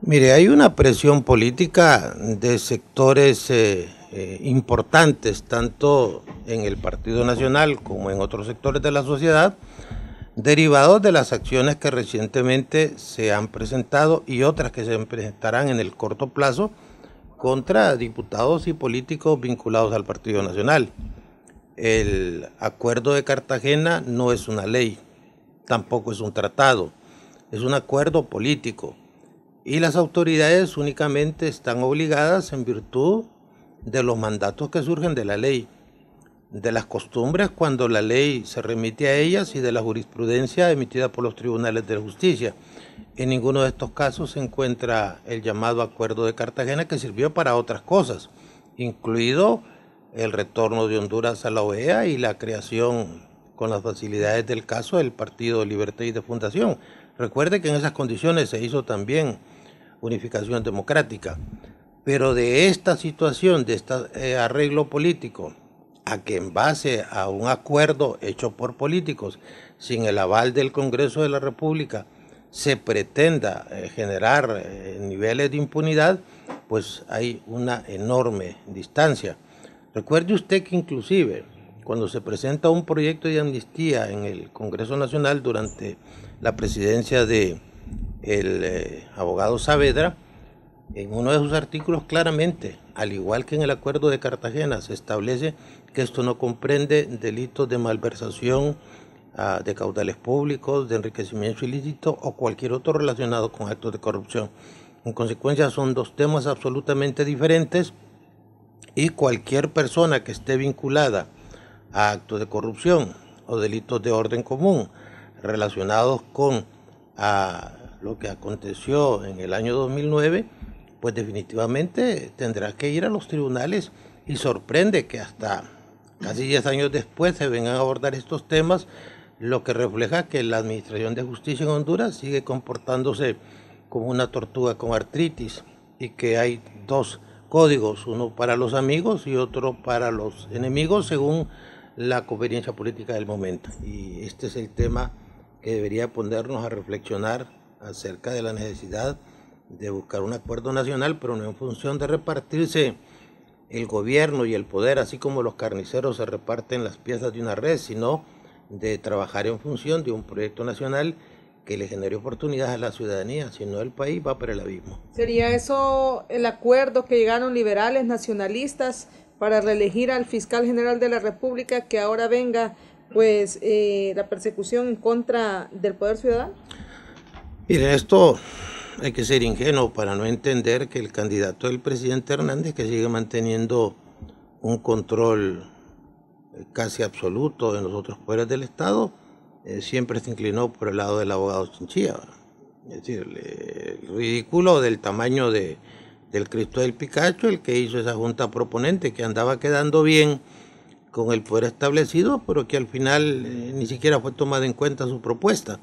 Mire, hay una presión política de sectores importantes, tanto en el Partido Nacional como en otros sectores de la sociedad, derivados de las acciones que recientemente se han presentado y otras que se presentarán en el corto plazo contra diputados y políticos vinculados al Partido Nacional. El Acuerdo de Cartagena no es una ley, tampoco es un tratado, es un acuerdo político. Y las autoridades únicamente están obligadas en virtud de los mandatos que surgen de la ley, de las costumbres cuando la ley se remite a ellas y de la jurisprudencia emitida por los tribunales de justicia. En ninguno de estos casos se encuentra el llamado Acuerdo de Cartagena, que sirvió para otras cosas, incluido el retorno de Honduras a la OEA y la creación con las facilidades del caso del Partido Libertad y de Fundación. Recuerde que en esas condiciones se hizo también unificación democrática, pero de esta situación, de este arreglo político, a que en base a un acuerdo hecho por políticos, sin el aval del Congreso de la República, se pretenda generar niveles de impunidad, pues hay una enorme distancia. Recuerde usted que inclusive cuando se presenta un proyecto de amnistía en el Congreso Nacional durante la presidencia de el abogado Saavedra, en uno de sus artículos claramente, al igual que en el Acuerdo de Cartagena, se establece que esto no comprende delitos de malversación de caudales públicos, de enriquecimiento ilícito o cualquier otro relacionado con actos de corrupción. En consecuencia, son dos temas absolutamente diferentes y cualquier persona que esté vinculada a actos de corrupción o delitos de orden común relacionados con lo que aconteció en el año 2009, pues definitivamente tendrá que ir a los tribunales, y sorprende que hasta casi 10 años después se vengan a abordar estos temas, lo que refleja que la Administración de Justicia en Honduras sigue comportándose como una tortuga con artritis y que hay dos códigos, uno para los amigos y otro para los enemigos según la conveniencia política del momento. Y este es el tema que debería ponernos a reflexionar acerca de la necesidad de buscar un acuerdo nacional, pero no en función de repartirse el gobierno y el poder, así como los carniceros se reparten las piezas de una red, sino de trabajar en función de un proyecto nacional que le genere oportunidades a la ciudadanía, si no el país va para el abismo. ¿Sería eso el acuerdo que llegaron liberales nacionalistas para reelegir al fiscal general de la República, que ahora venga pues la persecución en contra del poder ciudadano? Mire, esto hay que ser ingenuo para no entender que el candidato del presidente Hernández, que sigue manteniendo un control casi absoluto en los otros poderes del Estado, siempre se inclinó por el lado del abogado Chinchilla. Es decir, el ridículo del tamaño del Cristo del Picacho, el que hizo esa junta proponente, que andaba quedando bien con el poder establecido, pero que al final ni siquiera fue tomada en cuenta su propuesta.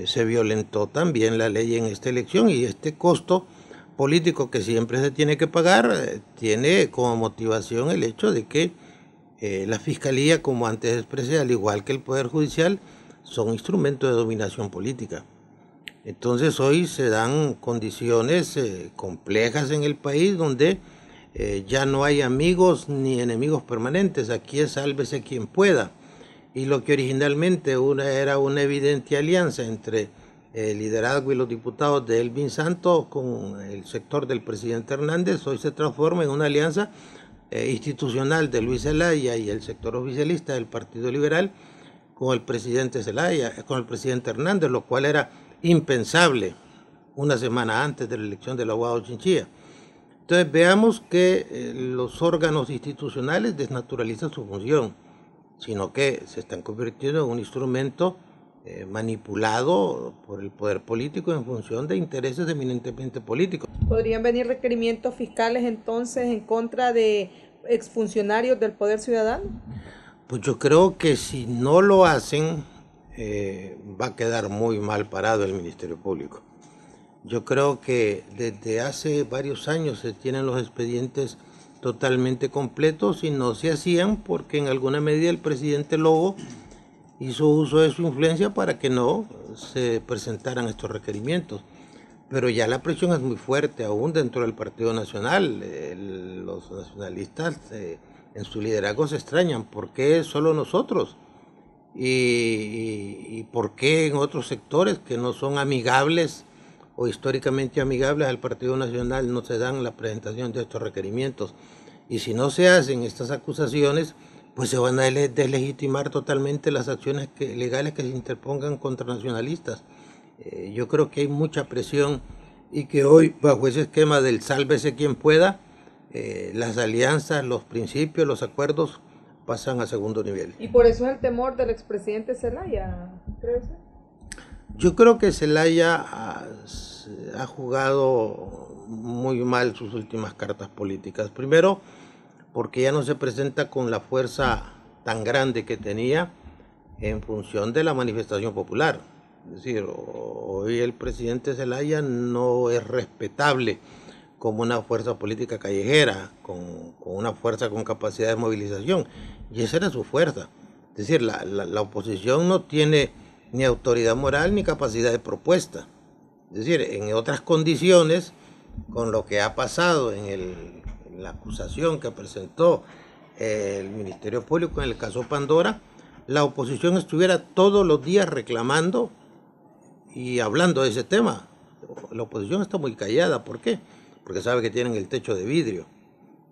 Se violentó también la ley en esta elección, y este costo político que siempre se tiene que pagar tiene como motivación el hecho de que la Fiscalía, como antes expresé, al igual que el Poder Judicial, son instrumentos de dominación política. Entonces hoy se dan condiciones complejas en el país donde ya no hay amigos ni enemigos permanentes. Aquí es sálvese quien pueda. Y lo que originalmente era una evidente alianza entre el liderazgo y los diputados de Elvin Santos con el sector del presidente Hernández, hoy se transforma en una alianza institucional de Luis Zelaya y el sector oficialista del Partido Liberal con el presidente Zelaya, con el presidente Hernández, lo cual era impensable una semana antes de la elección del abogado Chinchilla. Entonces veamos que los órganos institucionales desnaturalizan su función, sino que se están convirtiendo en un instrumento manipulado por el poder político en función de intereses eminentemente políticos. ¿Podrían venir requerimientos fiscales entonces en contra de exfuncionarios del Poder Ciudadano? Pues yo creo que si no lo hacen, va a quedar muy mal parado el Ministerio Público. Yo creo que desde hace varios años se tienen los expedientes totalmente completos y no se hacían porque en alguna medida el presidente Lobo hizo uso de su influencia para que no se presentaran estos requerimientos. pero ya la presión es muy fuerte aún dentro del Partido Nacional. Los nacionalistas en su liderazgo se extrañan. ¿Por qué solo nosotros? Y por qué en otros sectores que no son amigables o históricamente amigables al Partido Nacional no se dan la presentación de estos requerimientos? Y si no se hacen estas acusaciones, pues se van a deslegitimar totalmente las acciones legales que se interpongan contra nacionalistas. Yo creo que hay mucha presión y que hoy, bajo ese esquema del sálvese quien pueda, las alianzas, los principios, los acuerdos pasan a segundo nivel. ¿Y por eso es el temor del expresidente Zelaya, creo? Yo creo que Zelaya ha jugado muy mal sus últimas cartas políticas. Primero, porque ya no se presenta con la fuerza tan grande que tenía en función de la manifestación popular. Es decir, hoy el presidente Zelaya no es respetable como una fuerza política callejera, con una fuerza con capacidad de movilización, y esa era su fuerza. Es decir, la oposición no tiene ni autoridad moral ni capacidad de propuesta. Es decir, en otras condiciones, con lo que ha pasado en la acusación que presentó el Ministerio Público en el caso Pandora, la oposición estuviera todos los días reclamando y hablando de ese tema. La oposición está muy callada. ¿Por qué? Porque sabe que tienen el techo de vidrio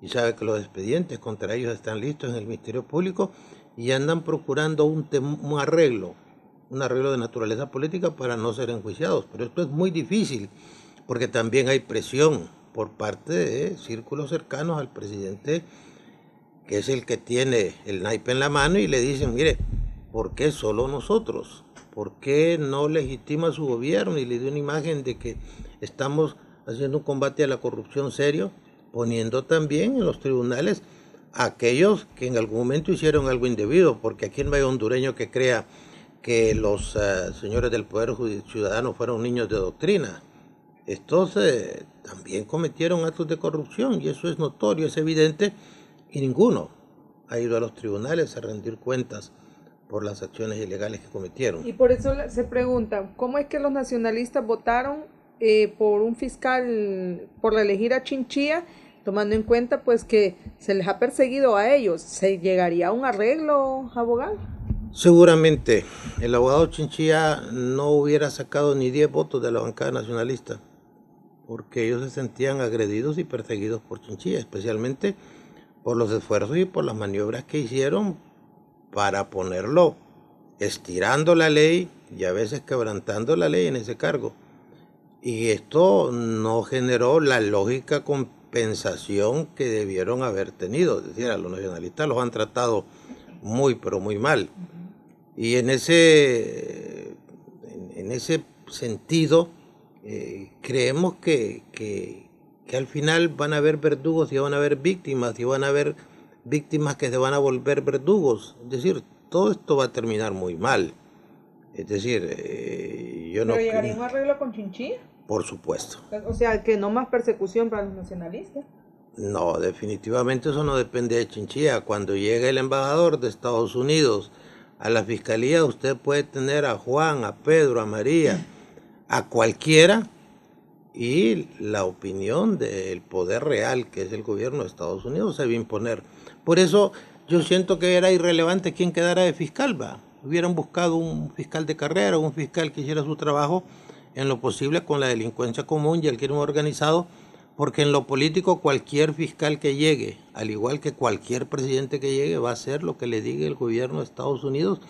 y sabe que los expedientes contra ellos están listos en el Ministerio Público y andan procurando un arreglo de naturaleza política para no ser enjuiciados. Pero esto es muy difícil porque también hay presión por parte de círculos cercanos al presidente, que es el que tiene el naipe en la mano, y le dicen, mire, ¿por qué solo nosotros? ¿Por qué no legitima su gobierno y le da una imagen de que estamos haciendo un combate a la corrupción serio, poniendo también en los tribunales a aquellos que en algún momento hicieron algo indebido? Porque aquí no hay hondureño que crea que los señores del Poder Ciudadano fueron niños de doctrina. Estos también cometieron actos de corrupción y eso es notorio, es evidente, y ninguno ha ido a los tribunales a rendir cuentas por las acciones ilegales que cometieron. Y por eso se pregunta, ¿cómo es que los nacionalistas votaron por un fiscal, por elegir a Chinchilla, tomando en cuenta pues que se les ha perseguido a ellos? ¿Se llegaría a un arreglo, abogado? Seguramente el abogado Chinchilla no hubiera sacado ni 10 votos de la bancada nacionalista, porque ellos se sentían agredidos y perseguidos por Chinchilla, especialmente por los esfuerzos y por las maniobras que hicieron para ponerlo estirando la ley y a veces quebrantando la ley en ese cargo. Y esto no generó la lógica compensación que debieron haber tenido. Es decir, a los nacionalistas los han tratado muy, pero muy mal. Y en ese sentido, creemos que al final van a haber verdugos y van a haber víctimas, y van a haber víctimas que se van a volver verdugos. Es decir, todo esto va a terminar muy mal. Es decir, yo no... ¿Pero llegaría un arreglo con Chinchilla? Por supuesto. O sea, que no más persecución para los nacionalistas. No, definitivamente eso no depende de Chinchilla. Cuando llegue el embajador de Estados Unidos a la fiscalía, usted puede tener a Juan, a Pedro, a María, a cualquiera, y la opinión del poder real, que es el gobierno de Estados Unidos, se va a imponer. Por eso yo siento que era irrelevante quién quedara de fiscal, ¿va? Hubieran buscado un fiscal de carrera, un fiscal que hiciera su trabajo en lo posible con la delincuencia común y el crimen organizado, porque en lo político cualquier fiscal que llegue, al igual que cualquier presidente que llegue, va a hacer lo que le diga el gobierno de Estados Unidos,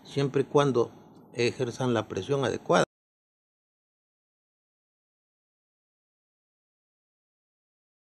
siempre y cuando ejerzan la presión adecuada.